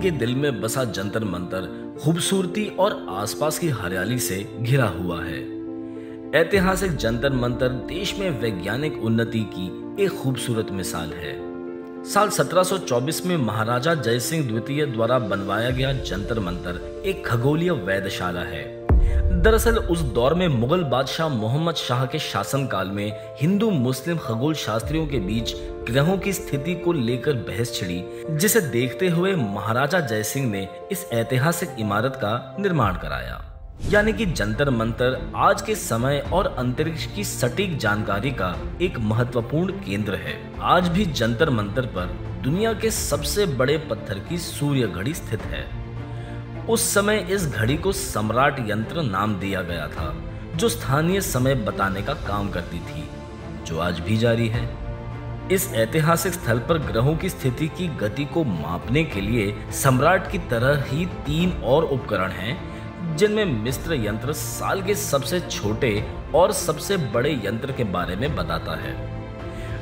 के दिल में बसा जंतर मंतर खूबसूरती और आसपास की हरियाली से घिरा हुआ है। ऐतिहासिक जंतर मंतर देश में वैज्ञानिक उन्नति की एक खूबसूरत मिसाल है। साल 1724 में महाराजा जयसिंह द्वितीय द्वारा बनवाया गया जंतर मंतर एक खगोलीय वेधशाला है। दरअसल उस दौर में मुगल बादशाह मोहम्मद शाह के शासनकाल में हिंदू मुस्लिम खगोल शास्त्रियों के बीच ग्रहों की स्थिति को लेकर बहस छिड़ी, जिसे देखते हुए महाराजा जयसिंह ने इस ऐतिहासिक इमारत का निर्माण कराया। यानी कि जंतर मंतर आज के समय और अंतरिक्ष की सटीक जानकारी का एक महत्वपूर्ण केंद्र है। आज भी जंतर मंतर पर दुनिया के सबसे बड़े पत्थर की सूर्य घड़ी स्थित है। उस समय इस घड़ी को सम्राट यंत्र नाम दिया गया था, जो स्थानीय समय बताने का काम करती थी, जो आज भी जारी है। इस ऐतिहासिक स्थल पर ग्रहों की स्थिति की गति को मापने के लिए सम्राट की तरह ही 3 और उपकरण हैं, जिनमें मिस्र यंत्र साल के सबसे छोटे और सबसे बड़े यंत्र के बारे में बताता है।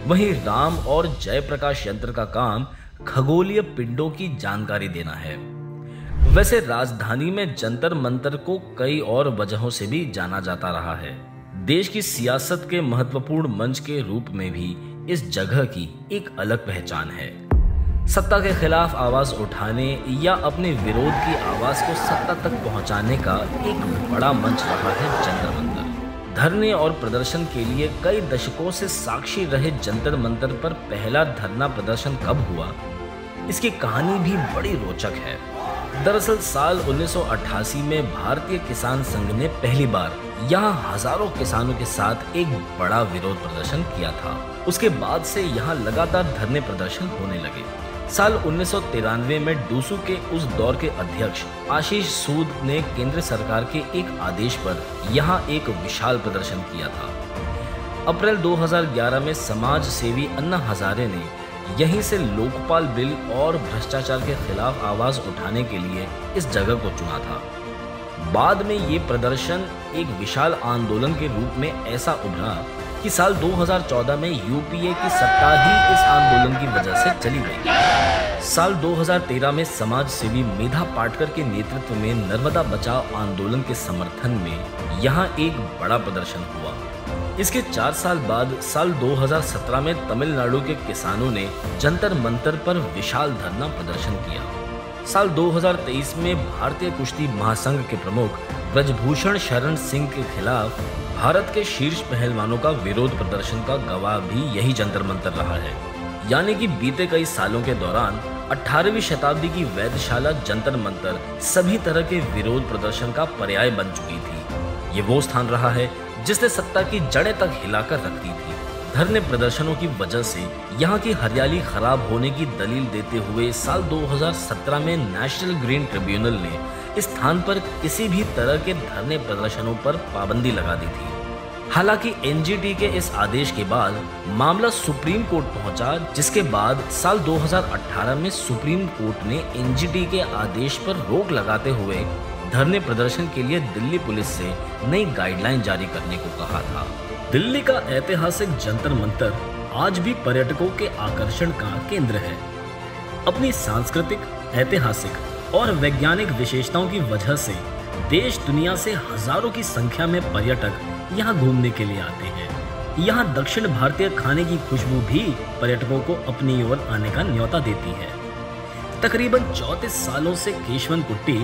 वहीं राम और जयप्रकाश यंत्र का काम खगोलीय पिंडों की जानकारी देना है। वैसे राजधानी में जंतर मंतर को कई और वजहों से भी जाना जाता रहा है। देश की सियासत के महत्वपूर्ण मंच के रूप में भी इस जगह की एक अलग पहचान है। सत्ता के खिलाफ आवाज उठाने या अपने विरोध की आवाज को सत्ता तक पहुंचाने का एक बड़ा मंच रहा है जंतर मंतर। धरने और प्रदर्शन के लिए कई दशकों से साक्षी रहे जंतर मंतर पर पहला धरना प्रदर्शन कब हुआ, इसकी कहानी भी बड़ी रोचक है। दरअसल साल 1988 में भारतीय किसान संघ ने पहली बार यहाँ हजारों किसानों के साथ एक बड़ा विरोध प्रदर्शन किया था। उसके बाद से यहाँ लगातार धरने प्रदर्शन होने लगे। साल 1993 में डूसू के उस दौर के अध्यक्ष आशीष सूद ने केंद्र सरकार के एक आदेश पर यहाँ एक विशाल प्रदर्शन किया था। अप्रैल 2011 में समाज सेवी अन्ना हजारे ने यहीं से लोकपाल बिल और भ्रष्टाचार के खिलाफ आवाज उठाने के लिए इस जगह को चुना था। बाद में ये प्रदर्शन एक विशाल आंदोलन के रूप में ऐसा उभरा कि साल 2014 में यूपीए की सत्ता ही इस आंदोलन की वजह से चली गई। साल 2013 में समाज सेवी मेधा पाटकर के नेतृत्व में नर्मदा बचाओ आंदोलन के समर्थन में यहाँ एक बड़ा प्रदर्शन हुआ। इसके 4 साल बाद साल 2017 में तमिलनाडु के किसानों ने जंतर मंतर पर विशाल धरना प्रदर्शन किया। साल 2023 में भारतीय कुश्ती महासंघ के प्रमुख ब्रजभूषण शरण सिंह के खिलाफ भारत के शीर्ष पहलवानों का विरोध प्रदर्शन का गवाह भी यही जंतर मंतर रहा है। यानी कि बीते कई सालों के दौरान 18वीं शताब्दी की वेधशाला जंतर मंतर सभी तरह के विरोध प्रदर्शन का पर्याय बन चुकी थी। ये वो स्थान रहा है जिसने सत्ता की जड़ें तक हिलाकर रख दी थी। धरने प्रदर्शनों की वजह से यहाँ की हरियाली खराब होने की दलील देते हुए साल 2017 में नेशनल ग्रीन ट्रिब्यूनल ने इस स्थान पर किसी भी तरह के धरने प्रदर्शनों पर पाबंदी लगा दी थी। हालांकि एनजीटी के इस आदेश के बाद मामला सुप्रीम कोर्ट पहुंचा, जिसके बाद साल 2018 में सुप्रीम कोर्ट ने एनजीटी के आदेश पर रोक लगाते हुए धरने प्रदर्शन के लिए दिल्ली पुलिस से नई गाइडलाइन जारी करने को कहा था। दिल्ली का ऐतिहासिक जंतर मंतर आज भी पर्यटकों के आकर्षण का केंद्र है। अपनी सांस्कृतिक, ऐतिहासिक और वैज्ञानिक विशेषताओं की वजह से देश दुनिया से हजारों की संख्या में पर्यटक यहाँ घूमने के लिए आते हैं। यहाँ दक्षिण भारतीय खाने की खुशबू भी पर्यटकों को अपनी ओर आने का न्योता देती है। तकरीबन 34 सालों से केशवन कुट्टी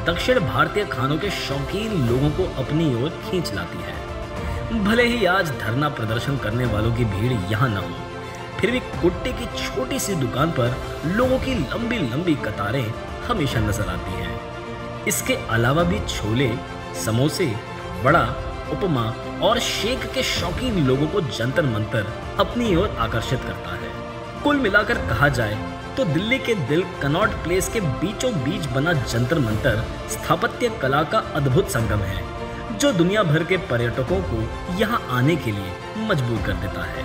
दक्षिण भारतीय खानों के शौकीन लोगों को अपनी ओर खींच लाती है। भले ही आज धरना प्रदर्शन करने वालों की भीड़ यहाँ न हो, फिर भी कुट्टी की छोटी सी दुकान पर लोगों की लंबी लंबी कतारें हमेशा नजर आती हैं। इसके अलावा भी छोले, समोसे, वड़ा, उपमा और शेक के शौकीन लोगों को जंतर मंतर अपनी ओर आकर्षित करता है। कुल मिलाकर कहा जाए तो दिल्ली के दिल कनॉट प्लेस के बीचों बीच बना जंतर मंतर स्थापत्य कला का अद्भुत संगम है, जो दुनिया भर के पर्यटकों को यहाँ आने के लिए मजबूर कर देता है।